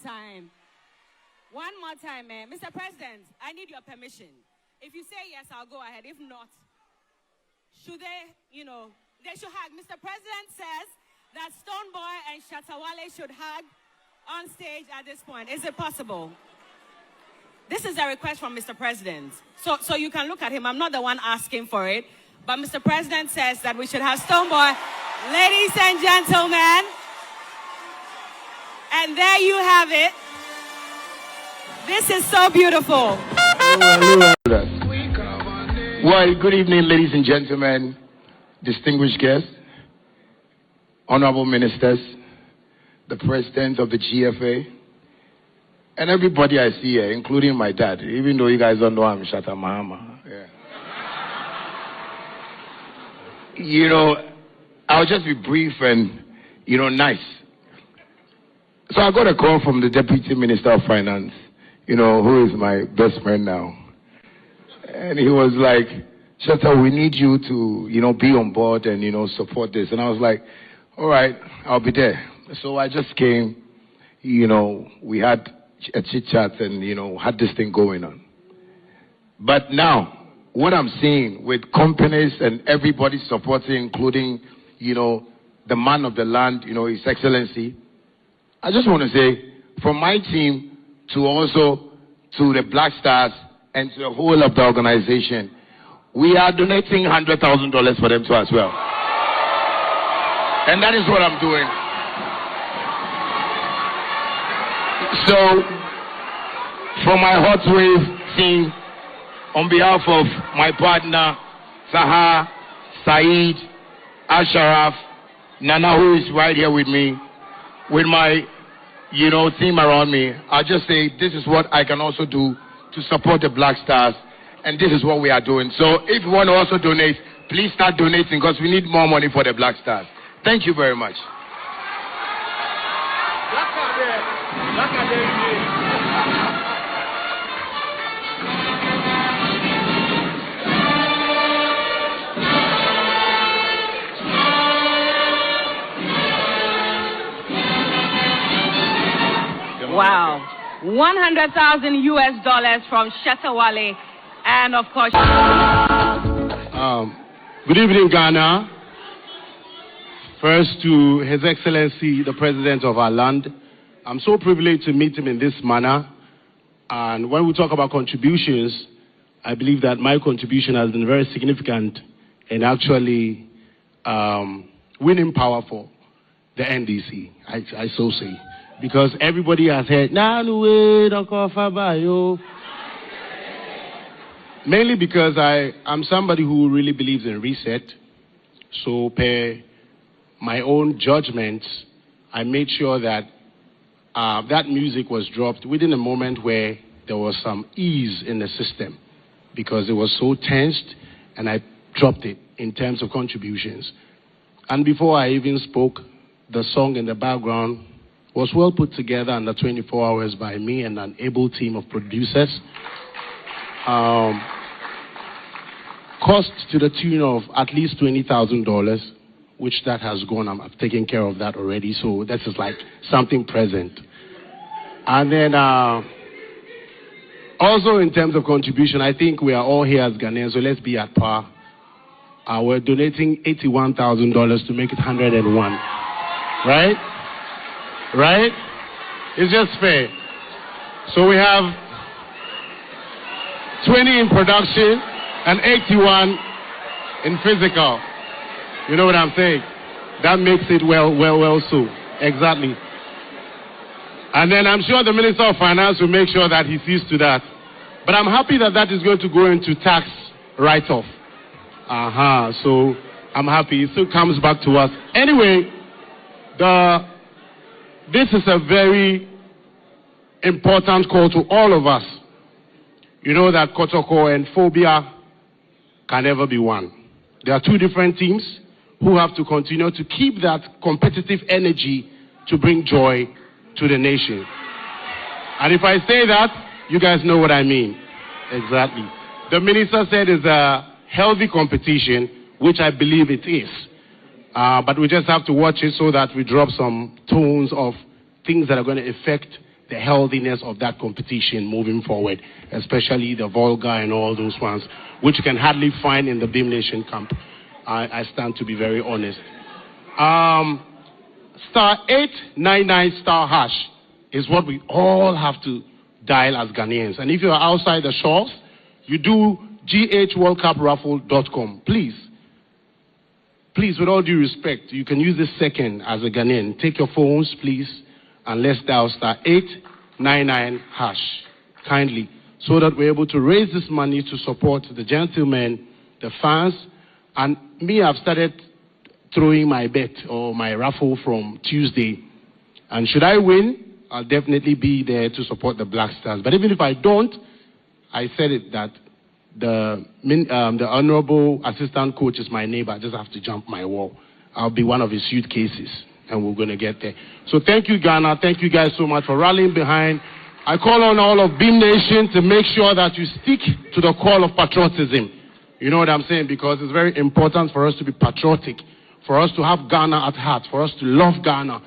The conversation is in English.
time. One more time, Mr. President, I need your permission. If you say yes, I'll go ahead. If not, should they, they should hug. Mr. President says that Stonebwoy and SHATA WALE should hug on stage at this point. Is it possible? This is a request from Mr. President. So you can look at him. I'm not the one asking for it. But Mr. President says that we should have Stonebwoy. Ladies and gentlemen, and there you have it. This is so beautiful. Well, good evening, ladies and gentlemen, distinguished guests, honorable ministers, the president of the GFA, and everybody I see here, including my dad, even though you guys don't know I'm SHATA Mahama. Yeah. I'll just be brief and, nice. So I got a call from the Deputy Minister of Finance, who is my best friend now. And he was like, SHATA, we need you to, be on board and, support this. And I was like, all right, I'll be there. So I just came, we had a chit-chat and, had this thing going on. But now, what I'm seeing with companies and everybody supporting, including, the man of the land, His Excellency, I just want to say, from my team to the Black Stars and to the whole of the organization, we are donating $100,000 for them too as well. And that is what I'm doing. So, from my Hot Wave team, on behalf of my partner, Saha, Saeed, Asharaf, Nana, who is right here with me, with my, team around me, I'll just say this is what I can also do to support the Black Stars, and this is what we are doing. So if you want to also donate, please start donating because we need more money for the Black Stars. Thank you very much. Wow. $100,000 from SHATA WALE, and of course. Good evening, Ghana. First, to His Excellency, the President of our land. I'm so privileged to meet him in this manner. And when we talk about contributions, I believe that my contribution has been very significant in actually winning power for the NDC, I so say. Because everybody has heard, mainly because I'm somebody who really believes in reset. So per my own judgments, I made sure that that music was dropped within a moment where there was some ease in the system. Because it was so tensed, and I dropped it in terms of contributions. And before I even spoke, the song in the background was well put together under 24 hours by me and an able team of producers. Cost to the tune of at least $20,000, which that has gone. I've taken care of that already, so this is like something present. And then also in terms of contribution, I think we are all here as Ghanaians, so let's be at par. We're donating $81,000 to make it 101, right? Right? It's just fair. So we have 20 in production and 81 in physical. You know what I'm saying? That makes it well so. Exactly. And then I'm sure the Minister of Finance will make sure that he sees to that. But I'm happy that that is going to go into tax write-off. So I'm happy. It still comes back to us. Anyway, this is a very important call to all of us. You know that Kotoko and phobia can never be one. There are two different teams who have to continue to keep that competitive energy to bring joy to the nation. And if I say that, you guys know what I mean. Exactly. The minister said it's a healthy competition, which I believe it is. But we just have to watch it so that we drop some tones of things that are going to affect the healthiness of that competition moving forward, especially the vulgar and all those ones, which you can hardly find in the Beam Nation camp. I stand to be very honest. Star 899 star hash is what we all have to dial as Ghanaians. And if you are outside the shores, you do ghworldcupraffle.com. Please, with all due respect, you can use this second as a Ghanaian. Take your phones, please, and let's dial star 899 hash, kindly, so that we're able to raise this money to support the gentlemen, the fans, and me. I've started throwing my bet or my raffle from Tuesday, and should I win, I'll definitely be there to support the Black Stars. But even if I don't, I said it that the honorable assistant coach is my neighbor. I just have to jump my wall. I'll be one of his suitcases, and we're going to get there. So thank you, Ghana. Thank you guys so much for rallying behind. I call on all of Beam Nation to make sure that you stick to the call of patriotism. You know what I'm saying? Because it's very important for us to be patriotic, for us to have Ghana at heart, for us to love Ghana.